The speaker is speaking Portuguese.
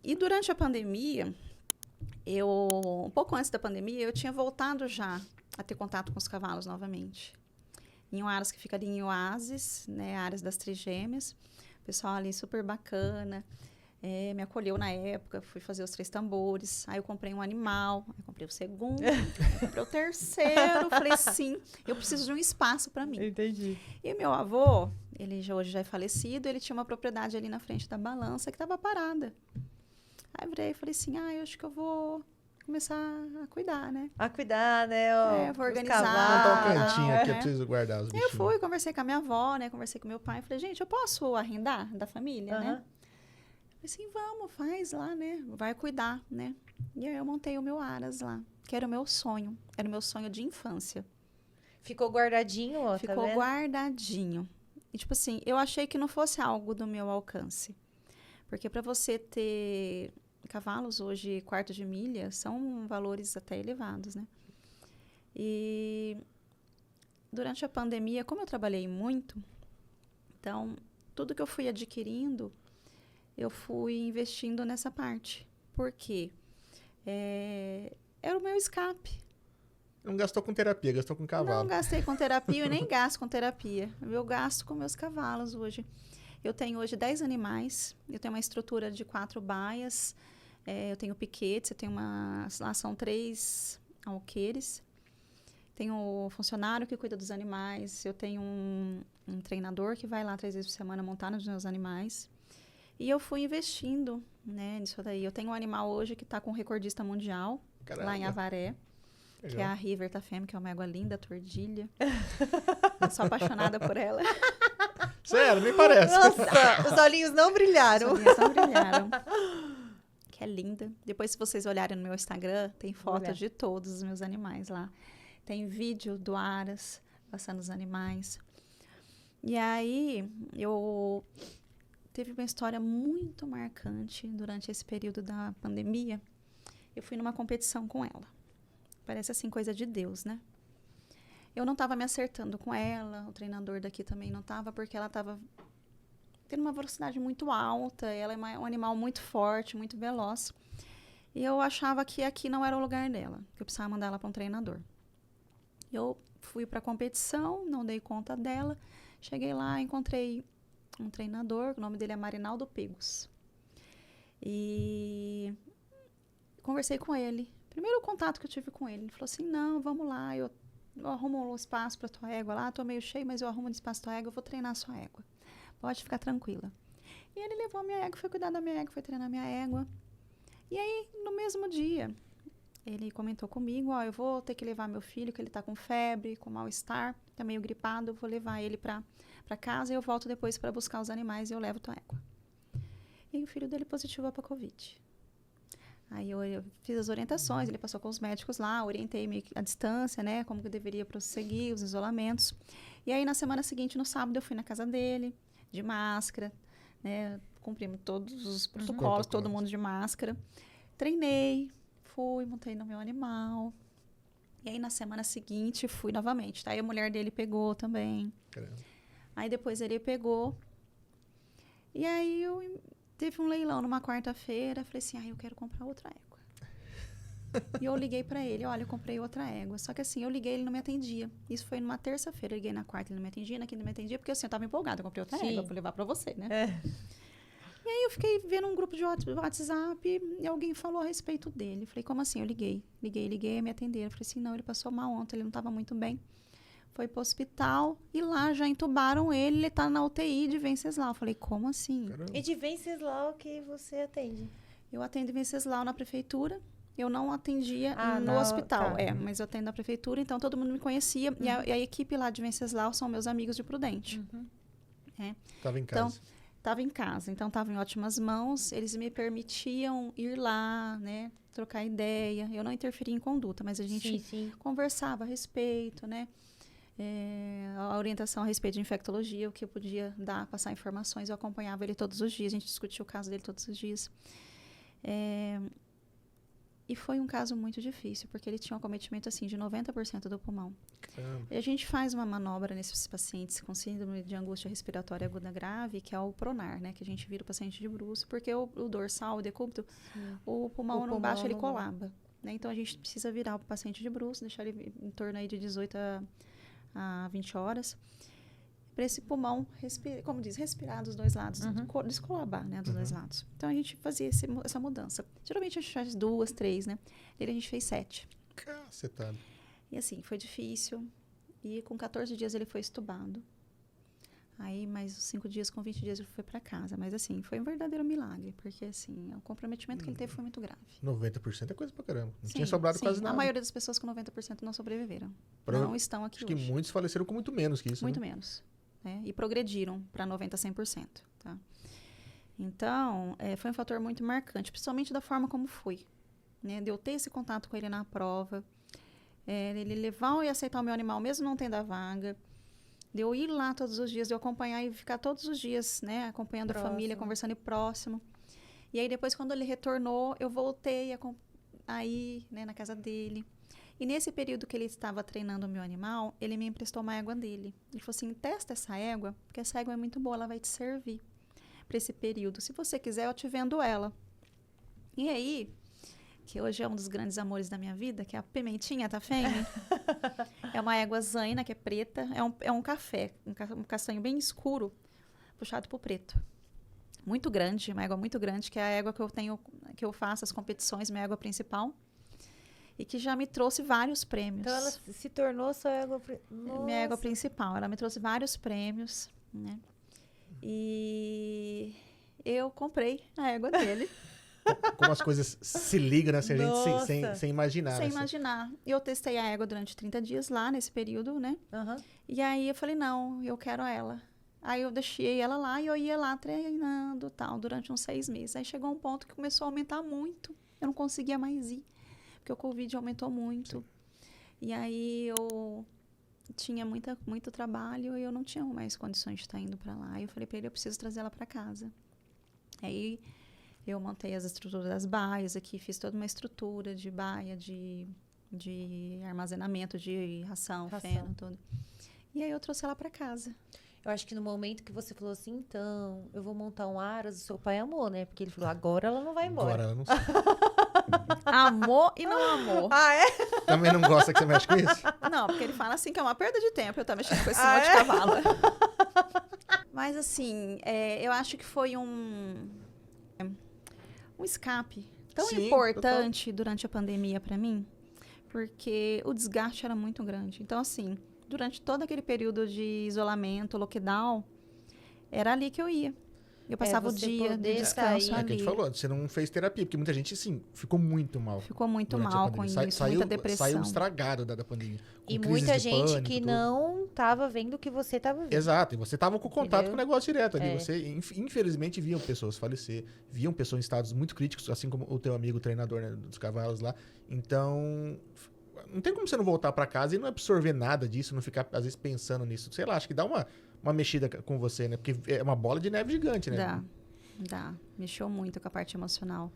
E durante a pandemia, um pouco antes da pandemia, eu tinha voltado já a ter contato com os cavalos novamente. Em um Aras que fica ali em Oásis, né, Aras das Trigêmeas. O pessoal ali super bacana. Me acolheu na época, fui fazer os 3 tambores. Aí eu comprei um animal, aí comprei o segundo, aí comprei o terceiro. Falei, sim, eu preciso de um espaço para mim. Entendi. E meu avô, hoje já é falecido, ele tinha uma propriedade ali na frente da balança que estava parada. Aí eu virei e falei assim, eu acho que eu vou começar a cuidar, né? A cuidar, né? Vou Os organizar. Montar um cavalos. cantinho aqui, eu né? preciso guardar os Eu bichinhos. fui, conversei com a minha avó, né? Conversei com meu pai. Falei, gente, eu posso arrendar da família, né? Aham. Falei assim, vamos, faz lá, né? Vai cuidar, né? E aí eu montei o meu Aras lá, que era o meu sonho. Era o meu sonho de infância. Ficou guardadinho, ó, Ficou tá vendo? guardadinho. E tipo assim, eu achei que não fosse algo do meu alcance. Porque para você ter cavalos hoje, quarto de milha, são valores até elevados, né? E durante a pandemia, como eu trabalhei muito, então tudo que eu fui adquirindo, eu fui investindo nessa parte. Por quê? Era o meu escape. Não gastou com terapia, gastou com cavalo. Não gastei com terapia e nem gasto com terapia. Eu gasto com meus cavalos hoje. Eu tenho hoje 10 animais. Eu tenho uma estrutura de 4 baias. Eu tenho piquetes. Eu tenho lá são 3 alqueires. Tenho um funcionário que cuida dos animais. Eu tenho um treinador que vai lá 3 vezes por semana montar nos meus animais. E eu fui investindo, né, nisso daí. Eu tenho um animal hoje que está com recordista mundial, Caramba. lá em Avaré. Legal. Que é a River Tafem, que é uma égua linda, tordilha. Eu sou apaixonada por ela. Sério, nem parece. Nossa, os olhinhos não brilharam. As olhinhas não brilharam. Que é linda. Depois, se vocês olharem no meu Instagram, tem Vou olhar. fotos de todos os meus animais lá. Tem vídeo do Aras, passando os animais. E aí, eu teve uma história muito marcante durante esse período da pandemia. Eu fui numa competição com ela. Parece assim, coisa de Deus, né? Eu não estava me acertando com ela, o treinador daqui também não estava, porque ela estava tendo uma velocidade muito alta, ela é um animal muito forte, muito veloz. E eu achava que aqui não era o lugar dela, que eu precisava mandar ela para um treinador. Eu fui para a competição, não dei conta dela, cheguei lá, encontrei um treinador, o nome dele é Marinaldo Pegos. E conversei com ele. Primeiro contato que eu tive com ele, ele falou assim, não, vamos lá, eu arrumo um espaço para tua égua lá, tô meio cheio, mas eu arrumo um espaço para tua égua, eu vou treinar a sua égua. Pode ficar tranquila. E ele levou a minha égua, foi cuidar da minha égua, foi treinar a minha égua. E aí, no mesmo dia, ele comentou comigo, eu vou ter que levar meu filho, que ele tá com febre, com mal-estar, tá meio gripado, eu vou levar ele para casa e eu volto depois para buscar os animais e eu levo tua égua. E o filho dele positivou para Covid. Aí eu fiz as orientações, ele passou com os médicos lá, orientei meio que a distância, né, como que eu deveria prosseguir, os isolamentos. E aí, na semana seguinte, no sábado, eu fui na casa dele, de máscara, né, cumprimos todos os protocolos, todo mundo de máscara. Treinei, fui, montei no meu animal. E aí, na semana seguinte, fui novamente. Aí a mulher dele pegou também. Caramba. Aí depois ele pegou. E aí teve um leilão numa quarta-feira, falei assim, eu quero comprar outra égua. E eu liguei pra ele, olha, eu comprei outra égua. Só que assim, eu liguei, ele não me atendia. Isso foi numa terça-feira, eu liguei na quarta, ele não me atendia, na quinta não me atendia, porque assim, eu tava empolgada, eu comprei outra égua pra levar pra você, né? E aí eu fiquei vendo um grupo de WhatsApp e alguém falou a respeito dele. Falei, como assim? Eu liguei, me atenderam. Falei assim, não, ele passou mal ontem, ele não tava muito bem. Foi pro hospital e lá já entubaram ele tá na UTI de Venceslau. Eu falei, como assim? Caramba. E de Venceslau que você atende? Eu atendo em Venceslau na prefeitura. Eu não atendia no não, hospital, tá. Mas eu atendo na prefeitura, então todo mundo me conhecia. Uhum. E a equipe lá de Venceslau são meus amigos de Prudente. Uhum. Tava em Então, casa. estava em casa, então estava em ótimas mãos. Eles me permitiam ir lá, né? Trocar ideia. Eu não interferia em conduta, mas a gente Sim. conversava a respeito, né? A orientação a respeito de infectologia, o que eu podia dar, passar informações, eu acompanhava ele todos os dias, a gente discutia o caso dele todos os dias. E foi um caso muito difícil, porque ele tinha um acometimento, assim, de 90% do pulmão. Caramba. E a gente faz uma manobra nesses pacientes com síndrome de angústia respiratória aguda grave, que é o pronar, né? Que a gente vira o paciente de bruço, porque o dorsal, o decúbito, o pulmão no baixo, ele colaba. Né? Então, a gente precisa virar o paciente de bruço, deixar ele em torno aí de 18 a 20 horas, para esse pulmão, como diz, respirar dos dois lados, descolabar, né, dos dois lados. Então, a gente fazia essa mudança. Geralmente, a gente faz 2, 3, né? Ele a gente fez 7. Cacetado. E assim, foi difícil. E com 14 dias ele foi estubado. Aí, mais 5 dias, com 20 dias, ele foi para casa. Mas assim, foi um verdadeiro milagre. Porque assim, o comprometimento que ele teve foi muito grave. 90% é coisa pra caramba. Não Sim, tinha sobrado sim. quase nada. A maioria das pessoas com 90% não sobreviveram. Prova- Não estão aqui Acho que hoje. muitos faleceram com muito menos que isso, Muito né? menos. Né? E progrediram para 90% a 100%. Tá? Então, foi um fator muito marcante, principalmente da forma como foi. Né? De eu ter esse contato com ele na prova, ele levar e aceitar o meu animal, mesmo não tendo a vaga, de eu ir lá todos os dias, de eu acompanhar e ficar todos os dias, né, acompanhando a família, conversando e próximo. E aí, depois, quando ele retornou, eu voltei aí, né, na casa dele. E nesse período que ele estava treinando o meu animal, ele me emprestou uma égua dele. Ele falou assim, testa essa égua, porque essa égua é muito boa, ela vai te servir para esse período. Se você quiser, eu te vendo ela. E aí, que hoje é um dos grandes amores da minha vida, que é a Pimentinha Tafene. É uma égua zaina, que é preta. É um café, um castanho bem escuro, puxado pro preto. Muito grande, uma égua muito grande, que é a égua que eu faço as competições, minha égua principal. E que já me trouxe vários prêmios. Então ela se tornou sua égua... Minha égua principal. Ela me trouxe vários prêmios, né? E eu comprei a égua dele. Como as coisas se ligam, né? Assim, a gente Nossa. sem imaginar. Sem assim. imaginar. E eu testei a égua durante 30 dias lá, nesse período, né? E aí eu falei, não, eu quero ela. Aí eu deixei ela lá e eu ia lá treinando tal, durante uns 6 meses. Aí chegou um ponto que começou a aumentar muito. Eu não conseguia mais ir. Porque o Covid aumentou muito. Sim. E aí eu tinha muito trabalho e eu não tinha mais condições de estar indo para lá. Aí eu falei para ele, eu preciso trazer ela para casa. Aí eu montei as estruturas das baias aqui, fiz toda uma estrutura de baia, de armazenamento, de ração, feno, tudo. E aí eu trouxe ela para casa. Eu acho que no momento que você falou assim, então, eu vou montar um aras, o seu pai amou, né? Porque ele falou, agora ela não vai embora. Agora ela não sabe. Amor e não amor. Ah, é? Também não gosta que você mexe com isso? Não, porque ele fala assim que é uma perda de tempo eu estar mexendo com esse monte de cavalo. Mas assim, eu acho que foi um escape tão Sim, importante durante a pandemia para mim, porque o desgaste era muito grande. Então, assim, durante todo aquele período de isolamento, lockdown, era ali que eu ia. Eu passava o dia de descanso É ali. que a gente falou, você não fez terapia, porque muita gente, assim, ficou muito mal. Ficou muito durante a mal com pandemia. isso, muita depressão. Saiu estragado da pandemia. E com muita crises de gente pânico, que tudo. não tava vendo o que você tava vendo. Exato, e você tava com contato Entendeu? com o negócio direto ali. É. Você, infelizmente, viam pessoas falecer, viam pessoas em estados muito críticos, assim como o teu amigo treinador, né, dos cavalos lá. Então, não tem como você não voltar pra casa e não absorver nada disso, não ficar, às vezes, pensando nisso. Sei lá, acho que dá uma mexida com você, né? Porque é uma bola de neve gigante, né? Dá. Mexeu muito com a parte emocional.